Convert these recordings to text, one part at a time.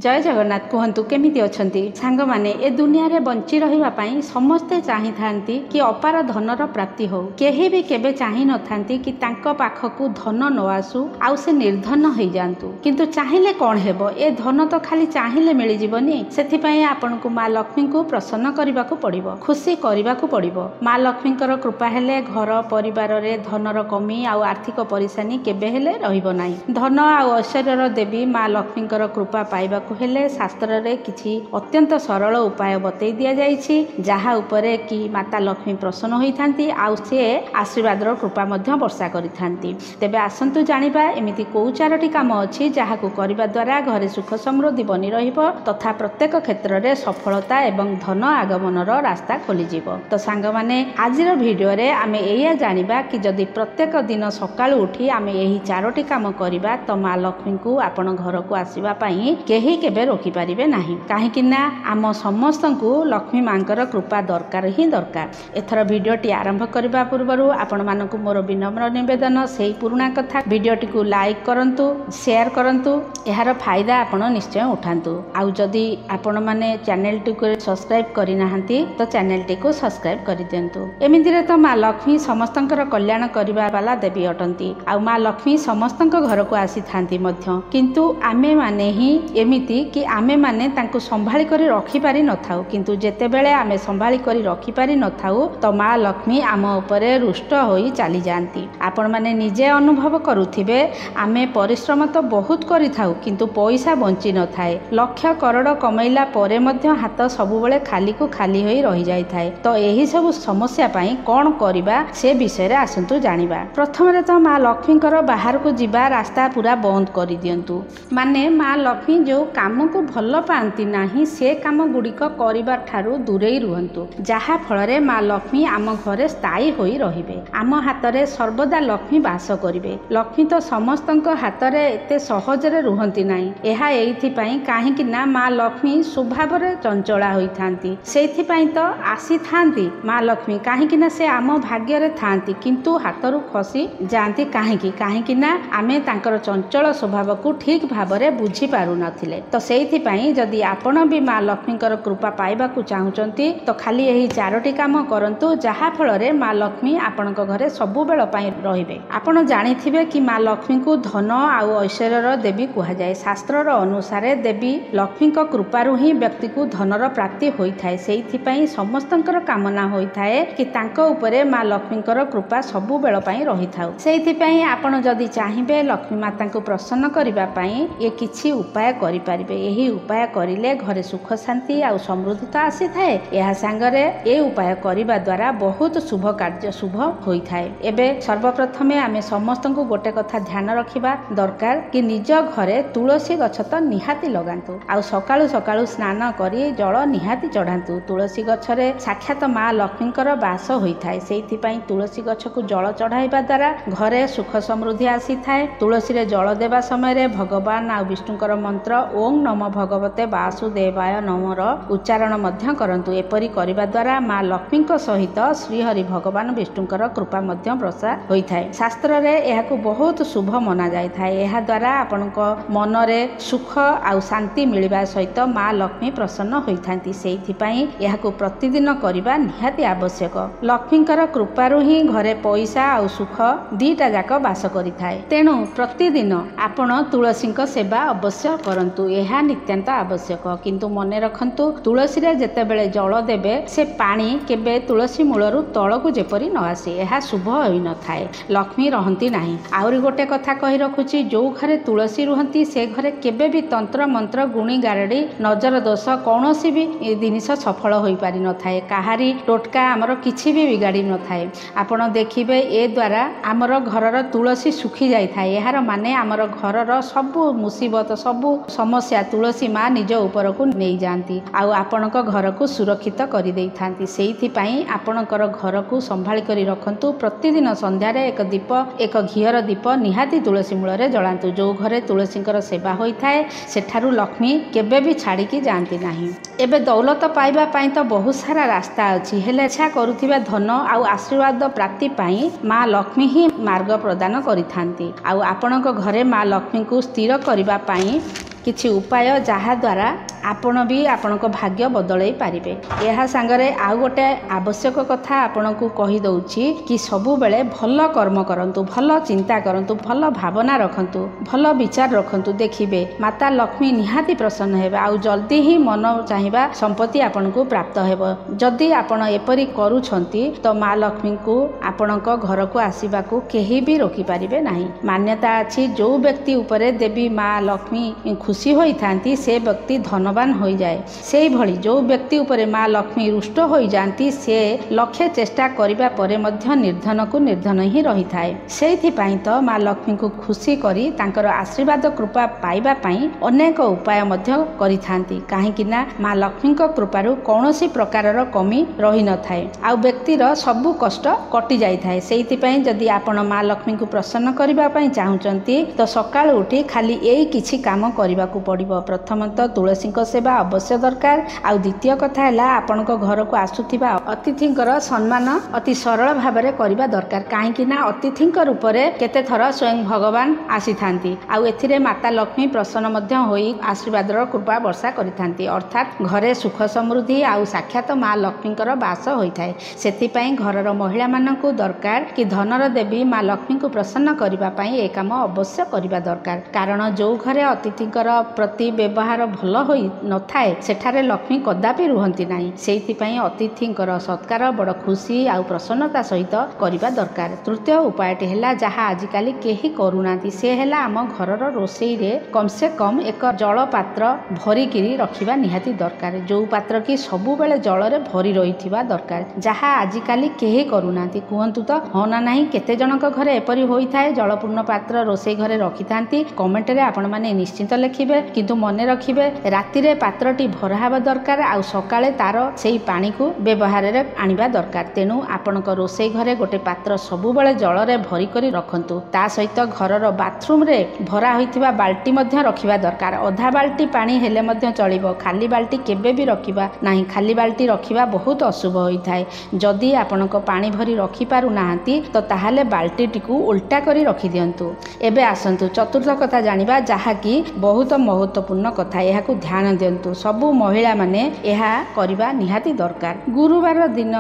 जय जगन्नाथ कहतु केमिति अछंती सांग माने ए दुनिया रे बंची रहिबा पई समस्ते चाहि थांती कि अपार धनर प्राप्ति हो। केही भी केबे चाहि न थांती कि तांको पाखकु धन न आसु आउ से निर्धन होई जांतु, किंतु चाहिले कोन हेबो ए धन तो खाली चाहिले मिलि जीवनी। सेथि पई आपनकु मां लक्ष्मी को प्रसन्न करबाकू पड़िबो, खुशी करबाकू पड़िबो। मां लक्ष्मीकर कृपा हेले घर परिवार रे धनर कमी आउ आर्थिक परेशानी केबे हेले रहिबो नाही। धन आउ ऐश्वर्यर देवी मां लक्ष्मीकर कृपा पाइबा हेले शास्त्र रे किछि अत्यंत सरल उपाय बतई दिया जाइछि, जहा उपरे कि माता लक्ष्मी प्रसन्न होई थांती आउ से आशीर्वाद रो कृपा मध्य वर्षा करि थांती। तेबे आसंतु जानिबा एमिति को चारोटी काम अछि जहा को करिबा द्वारा घरे सुख समृद्धि बनि रहिबो तथा प्रत्येक क्षेत्र रे सफलता एवं धन आगमन रो रास्ता खोली जिवो। तो सांग माने आजिर वीडियो रे आमे एया जानिबा कि जदि प्रत्येक दिन सकाळु उठी आमे एही चारोटी काम करिबा तो मां लक्ष्मी को आपण घर को आसीबा पई केही केबे रोकी पारिबे नाही। काहेकि ना आम समस्त को लक्ष्मी मांकर कृपा दरकार ही दरकार। एथर वीडियोटी आरंभ करबा पूर्वरु आपण मानकु मोर विनम्र निवेदन सेही पुराना कथा वीडियोटी को लाइक करंतु, शेयर करंतु, एहार फायदा आपण निश्चय उठांतु। आउ जदि आपण माने चैनल टी को सब्सक्राइब करि नाहंती तो चैनल टी को सब्सक्राइब करि देंतु। एमितिरे तो मां लक्ष्मी समस्तंकर कल्याण करिबा वाला देवी अटंती। आउ मां लक्ष्मी समस्तंक घर को आसी थांती मध्य, किंतु आमे माने ही एमिति कि आमे माने तांको संभाली करी रखी पारि न थाउ, किंतु जेते बेले आमे संभाली करी रखी पारि न थाउ तो मां लक्ष्मी आम उपरे रुष्ट होई चाली जांती। आपण माने निजे अनुभव करूथिबे आमे परिश्रम तो बहुत करि थाउ किंतु पैसा बंची न थाए। लक्ष करोड़ कमैला परे मध्य हाथ सबु बेले खाली को खाली होई रहि जाई थाए। तो एही सब समस्या पई कोन करिबा से विषय रे आसंतु जानिबा। प्रथम रे तो मां लक्ष्मीकर बाहर को जिबा रास्ता पूरा बंद करि दियंतु। माने मां लक्ष्मी जो काम को भल पाती नाही से काम गुड़िक करिबार ठारू दूरेई रुहंतु, जहा फल मां लक्ष्मी आम घरे स्थायी होई रहिबे। आम हाथ में सर्वदा लक्ष्मी वास करिवे। लक्ष्मी तो समस्त हाथ में एते सहजरे रुहंती नाही। एहा एइथि पई काहेकि ना मां लक्ष्मी स्वभाव रे चंचला होई थांती, सेइथि पई तो आसी थांती मां लक्ष्मी काहेकि ना से आम भाग्य रे थांती किंतु हाथरू खसी जांती। काहेकि ना आमे तांकर चंचल स्वभाव को ठीक भाव रे बुझी पारु नथिले। तो सेइथिपाई जदि आपण भी मां लक्ष्मीकर कृपा पाइबाकू चाहुचंती तो खाली एही चारोटी काम करंतु, जहा फल मां लक्ष्मी आपणक घरे सबु बेल पई रहिबे। आपण जानिथिबे कि मां लक्ष्मी को धन आउ ऐश्वर्यर देवी कहा जाए। शास्त्रर अनुसार देवी लक्ष्मीक कृपारु ही व्यक्ति को धनर प्राप्ति होइथाए। सेइथिपाई समस्तंकर कामना होइथाए कि तांको उपरे मां लक्ष्मीकर कृपा सबु बेल पई रहिथाउ। सेइथिपाई आपण जदि चाहिबे लक्ष्मी माता को प्रसन्न करिबा पई ए किछि उपाय करि पारिबे। यही उपाय करिले घरे सुख शांति आउ समृद्धि तो आसी थाए। यह सांगरे ए उपाय करिबा द्वारा बहुत शुभ कार्य शुभ होई थाए। एबे सर्वप्रथमे आमे समस्त को गोटे कथा ध्यान रखिबा दरकार कि निज घरे तुलसी गछ तो निहाती लगांतु। आउ सकाळु सकाळु स्नान करी जल निहाती चढ़ांतु। तुलसी गछरे साक्षात मां लक्ष्मीकर वास होई थाए। सेइथि पई तुलसी गछ को जल चढ़ाइबा द्वारा घरे सुख समृद्धि आसी थाए। तुलसी रे जल देबा समय रे भगवान आ विष्णुकर मंत्र ओम नमो भगवते वासुदेवाय नमोर उच्चारण मध्य करंतु। एपरि करिबा द्वारा मां लक्ष्मी सहित श्रीहरि भगवान विष्णुकर कृपा मध्य वर्षा होइथाए। शास्त्र रे एहाकु बहुत शुभ मना जाय थाए। एहा द्वारा आपनक मन रे सुख आउ शांति मिलिबा सहित मां लक्ष्मी प्रसन्न होइथांती। सेइथि पई एहाकु प्रतिदिन करिबा निहाती आवश्यक। लक्ष्मीकर कृपारु ही घरे पैसा आउ सुख दीटा जाक वास करिथाए। तेणु प्रतिदिन आपण तुलसी सेवा अवश्य करंतु। एहा नित्यांत आवश्यक। किंतु मने रखंतु तुलसी रे जेते बेले जल देबे से पानी केबे तुलसी मूलरु तळकु जेपरि न आसे। एहा शुभ होई न थाए, लक्ष्मी रहंती नाही। आउरी गोटे कथा कहि रखुची, जो घरे तुलसी रुहंती से घरे केबे भी तंत्र मंत्र गुणी गारडी नजर दोष कोनोसी भी जिनिस सफल होई पारि न थाए। काहारी टोटका हमर किछि भी बिगाड़ी न थाए। आपण देखिबे ए द्वारा हमर घरर तुलसी सुखी जाई थाए। एहार माने हमर घरर सबु मुसीबत सबु समस्या तुलसी माँ निज ऊपर को नहीं जाती। आउ आपणक घर को सुरक्षित कर दे थांती। सेइथिपाई आपणकर घर को संभाली करी रखंतु। प्रतिदिन संध्यारे एक दीप एक घीयर दीप निहाती तुलसी मूल रे जलांतु। जो घरे तुलसीकर सेवा होई थाए सेठारु लक्ष्मी केबे भी छाड़ी की जाती नाही। एबे दौलत पाइबा पई तो बहुत सारा रास्ता अछि, हेले इच्छा करुथिबा धन आउ आशीर्वाद प्राप्ति पई मां लक्ष्मी ही मार्ग प्रदान करिथांती। आउ आपणक घरे मां लक्ष्मी को स्थिर करिबा पई କିଛି ଉପାୟ ଯାହା ଦ୍ୱାରା ଆପଣ ବି ଆପଣଙ୍କ ଭାଗ୍ୟ ବଦଳେଇ ପାରିବେ। ଏହା ସାଙ୍ଗରେ ଆଉ ଗୋଟେ ଆବଶ୍ୟକ କଥା ଆପଣଙ୍କୁ କହିଦେଉଛି କି ସବୁବେଳେ ଭଲ କର୍ମ କରନ୍ତୁ, ଭଲ ଚିନ୍ତା କରନ୍ତୁ, ଭଲ ଭାବନା ରଖନ୍ତୁ, ଭଲ ବିଚାର ରଖନ୍ତୁ। ଦେଖିବେ ମାତା ଲକ୍ଷ୍ମୀ ନିହାତି ପ୍ରସନ୍ନ ହେବେ ଆଉ ଜଲ୍ଦି ହିଁ ମନ ଚାହିଁବା ସମ୍ପତ୍ତି ଆପଣଙ୍କୁ ପ୍ରାପ୍ତ ହେବ। ଯଦି ଆପଣ ଏପରି କରୁଛନ୍ତି ତ ମା ଲକ୍ଷ୍ମୀଙ୍କୁ ଆପଣଙ୍କ ଘରକୁ ଆସିବାକୁ କେହି ବି ରୋକିପାରିବେ ନାହିଁ। ମାନ୍ୟତା ଅଛି ଯେଉଁ ବ୍ୟକ୍ତି ଉପରେ ଦେବୀ ମା ଲକ୍ଷ୍ମୀ ଖୁସି ହୋଇଥାନ୍ତି ସେ ବ୍ୟକ୍ତି ଧନବାନ ହୋଇଯାଏ। ସେଇଭଳି ଯେଉଁ ବ୍ୟକ୍ତି ଉପରେ ମା ଲକ୍ଷ୍ମୀ ରୁଷ୍ଟ ହୋଇଯାଆନ୍ତି ସେ ଲକ୍ଷେ ଚେଷ୍ଟା କରିବା ପରେ ମଧ୍ୟ ନିର୍ଧନକୁ ନିର୍ଧନ ହିଁ ରହିଥାଏ। ସେଇଥିପାଇଁ ତ ମା ଲକ୍ଷ୍ମୀଙ୍କୁ ଖୁସି କରି ତାଙ୍କର ଆଶୀର୍ବାଦ କୃପା ପାଇବା ପାଇଁ ଅନେକ ଉପାୟ ମଧ୍ୟ କରିଥାନ୍ତି। କାହିଁକି ନା ମା ଲକ୍ଷ୍ମୀଙ୍କ କୃପାରୁ କୌଣସି ପ୍ରକାରର କମି ରହିନଥାଏ ଆଉ ବ୍ୟକ୍ତିର ସବୁ କଷ୍ଟ କଟି ଯାଇଥାଏ। ସେଇଥିପାଇଁ ଯଦି ଆପଣ ମା ଲକ୍ଷ୍ମୀଙ୍କୁ ପ୍ରସନ୍ନ କରିବା ପାଇଁ ଚାହୁଁଛନ୍ତି ତ ସକାଳୁ ଉଠି ଖାଲି ଏଇ କିଛି କାମ କରିବାକୁ ପଡ଼ିବ। ପ୍ରଥମତଃ ତୁଳସୀଙ୍କ ସେବା ଅବଶ୍ୟ ଦରକାର ଆଉ ଦ୍ୱିତୀୟ କଥା ହେଲା ଆପଣଙ୍କ ଘରକୁ ଆସୁଥିବା ଅତିଥିଙ୍କର ସମ୍ମାନ ଅତି ସରଳ ଭାବରେ କରିବା ଦରକାର। କାହିଁକି ନା ଅତିଥିଙ୍କ ରୂପରେ କେତେଥର ସ୍ୱୟଂ ଭଗବାନ ଆସିଥାନ୍ତି ଆଉ ଏଥିରେ ମାତା ଲକ୍ଷ୍ମୀ ପ୍ରସନ୍ନ ମଧ୍ୟ ହୋଇ ଆଶୀର୍ବାଦର କୃପା ବର୍ଷା କରିଥାନ୍ତି। ଅର୍ଥାତ୍ ଘରେ ସୁଖ ସମୃଦ୍ଧି ଆଉ ସାକ୍ଷାତ ମା ଲକ୍ଷ୍ମୀଙ୍କର ବାସ ହୋଇଥାଏ। ସେଥିପାଇଁ ଘରର ମହିଳାମାନଙ୍କୁ ଦରକାର କି ଧନର ଦେବୀ ମା ଲକ୍ଷ୍ମୀଙ୍କୁ ପ୍ରସନ୍ନ କରିବା ପାଇଁ ଏ କାମ ଅବଶ୍ୟ କରିବା ଦରକାର। କାରଣ ଯେଉଁ ଘରେ ଅତିଥିଙ୍କର ପ୍ରତି ବ୍ୟବହାର ଭଲ ହୋଇ ନଥାଏ ସେଠାରେ ଲକ୍ଷ୍ମୀ କଦାପି ରୁହନ୍ତି ନାହିଁ। ସେଇଥିପାଇଁ ଅତିଥିଙ୍କର ସତ୍କାର ବଡ଼ ଖୁସି ଆଉ ପ୍ରସନ୍ନତା ସହିତ କରିବା ଦରକାର। ତୃତୀୟ ଉପାୟଟି ହେଲା ଯାହା ଆଜିକାଲି କେହି କରୁନାହାନ୍ତି ସେ ହେଲା ଆମ ଘରର ରୋଷେଇରେ କମ୍ ସେ କମ୍ ଏକ ଜଳ ପାତ୍ର ଭରିକିରି ରଖିବା ନିହାତି ଦରକାର। ଯେଉଁ ପାତ୍ର କି ସବୁବେଳେ ଜଳରେ ଭରି ରହିଥିବା ଦରକାର, ଯାହା ଆଜିକାଲି କେହି କରୁନାହାନ୍ତି। କୁହନ୍ତୁ ତ ହଁ ନା ନାହିଁ? କେତେ ଜଣଙ୍କ ଘରେ ଏପରି ହୋଇଥାଏ ଜଳପୂର୍ଣ୍ଣ ପାତ୍ର ରୋଷେଇ ଘରେ ରଖିଥାନ୍ତି? କମେଣ୍ଟରେ ଆପଣମାନେ ନିଶ୍ଚିତ ଲେଖିବେ। କିନ୍ତୁ ମନେ ରଖିବେ ରାତିରେ ପାତ୍ରଟି ଭରା ହେବା ଦରକାର ଆଉ ସକାଳେ ତାର ସେଇ ପାଣିକୁ ବ୍ୟବହାରରେ ଆଣିବା ଦରକାର। ତେଣୁ ଆପଣଙ୍କ ରୋଷେଇ ଘରେ ଗୋଟେ ପାତ୍ର ସବୁବେଳେ ଜଳରେ ଭରି କରି ରଖନ୍ତୁ। ତା ସହିତ ଘରର ବାଥରୁମରେ ଭରା ହୋଇଥିବା ବାଲ୍ଟି ମଧ୍ୟ ରଖିବା ଦରକାର। ଅଧା ବାଲ୍ଟି ପାଣି ହେଲେ ମଧ୍ୟ ଚଳିବ, ଖାଲି ବାଲ୍ଟି କେବେ ବି ରଖିବା ନାହିଁ। ଖାଲି ବାଲ୍ଟି ରଖିବା ବହୁତ ଅଶୁଭ ହୋଇଥାଏ। ଯଦି ଆପଣଙ୍କ ପାଣି ଭରି ରଖିପାରୁନାହାନ୍ତି ତ ତାହେଲେ ବାଲ୍ଟିଟିକୁ ଓଲଟା କରି ରଖିଦିଅନ୍ତୁ। ଏବେ ଆସନ୍ତୁ ଚତୁର୍ଥ କଥା ଜାଣିବା ଯାହାକି ବହୁତ ମହତ୍ୱପୂର୍ଣ୍ଣ କଥା। ଏହାକୁ ଧ୍ୟାନ ଦିଅନ୍ତୁ। ସବୁ ମହିଳାମାନେ ଏହା କରିବା ନିହାତି ଦରକାର। ଗୁରୁବାର ଦିନ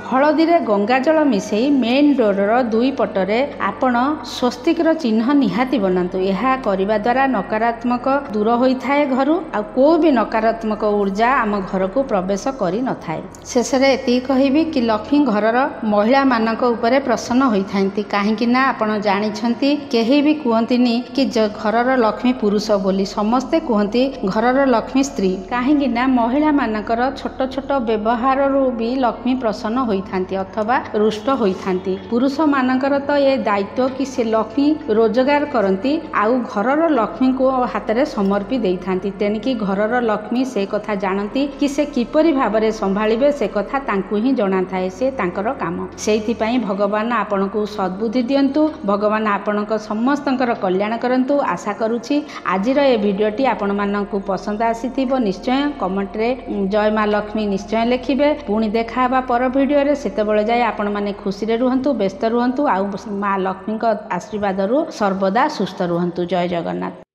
ହଳଦୀରେ ଗଙ୍ଗାଜଳ ମିଶାଇ ମେନ୍ ଡୋରର ଦୁଇ ପଟରେ ଆପଣ ସ୍ୱସ୍ତିକର ଚିହ୍ନ ନିହାତି ବନାନ୍ତୁ। ଏହା କରିବା ଦ୍ୱାରା ନକାରାତ୍ମକ ଦୂର ହୋଇଥାଏ ଘରୁ ଆଉ କେଉଁ ବି ନକାରାତ୍ମକ ଉର୍ଜା ଆମ ଘରକୁ ପ୍ରବେଶ କରିନଥାଏ। ଶେଷରେ ଏତିକି କହିବି କି ଲକ୍ଷ୍ମୀ ଘରର ମହିଳାମାନଙ୍କ ଉପରେ ପ୍ରସନ୍ନ ହୋଇଥାନ୍ତି। କାହିଁକି ନା ଆପଣ ଜାଣିଛନ୍ତି କେହି ବି କୁହନ୍ତିନି କି ଘରର ଲକ୍ଷ୍ମୀ ପୁରୁଷ ବୋଲି, ସମସ୍ତେ କୁହନ୍ତି ଘରର ଲକ୍ଷ୍ମୀ ସ୍ତ୍ରୀ। କାହିଁକି ନା ମହିଳାମାନଙ୍କର ଛୋଟ ଛୋଟ ବ୍ୟବହାରରୁ ବି ଲକ୍ଷ୍ମୀ ପ୍ରସନ୍ନ ହୋଇଥାନ୍ତି ଅଥବା ରୁଷ୍ଟ ହୋଇଥାନ୍ତି। ପୁରୁଷମାନଙ୍କର ତ ଏ ଦାୟିତ୍ୱ କି ସେ ଲକ୍ଷ୍ମୀ ରୋଜଗାର କରନ୍ତି ଆଉ ଘରର ଲକ୍ଷ୍ମୀଙ୍କୁ ହାତରେ ସମର୍ପି ଦେଇଥାନ୍ତି। ତେଣିକି ଘରର ଲକ୍ଷ୍ମୀ ସେ କଥା ଜାଣନ୍ତି କି ସେ କିପରି ଭାବରେ ସମ୍ଭାଳିବେ ସେ କଥା ତାଙ୍କୁ ହିଁ ଜଣାଥାଏ, ସେ ତାଙ୍କର କାମ। ସେଇଥିପାଇଁ ଭଗବାନ ଆପଣଙ୍କୁ ସଦ୍ବୁଦ୍ଧି ଦିଅନ୍ତୁ। ଭଗବାନ ଆପଣଙ୍କ ସମସ୍ତଙ୍କର କଲ୍ୟାଣ କରନ୍ତୁ। ଆଶା କରୁଛି ଆଜିର ଏ ଭିଡ଼ିଓଟି ଆପଣମାନଙ୍କୁ ପସନ୍ଦ ଆସିଥିବ। ନିଶ୍ଚୟ କମେଣ୍ଟରେ ଜୟ ମା ଲକ୍ଷ୍ମୀ ନିଶ୍ଚୟ ଲେଖିବେ। ପୁଣି ଦେଖା ହେବା ପର ଭିଡ଼ିଓରେ। ସେତେବେଳେ ଯାଏ ଆପଣମାନେ ଖୁସିରେ ରୁହନ୍ତୁ, ବ୍ୟସ୍ତ ରୁହନ୍ତୁ ଆଉ ମା ଲକ୍ଷ୍ମୀଙ୍କ ଆଶୀର୍ବାଦରୁ ସର୍ବଦା ସୁସ୍ଥ ରୁହନ୍ତୁ। ଜୟ ଜଗନ୍ନାଥ।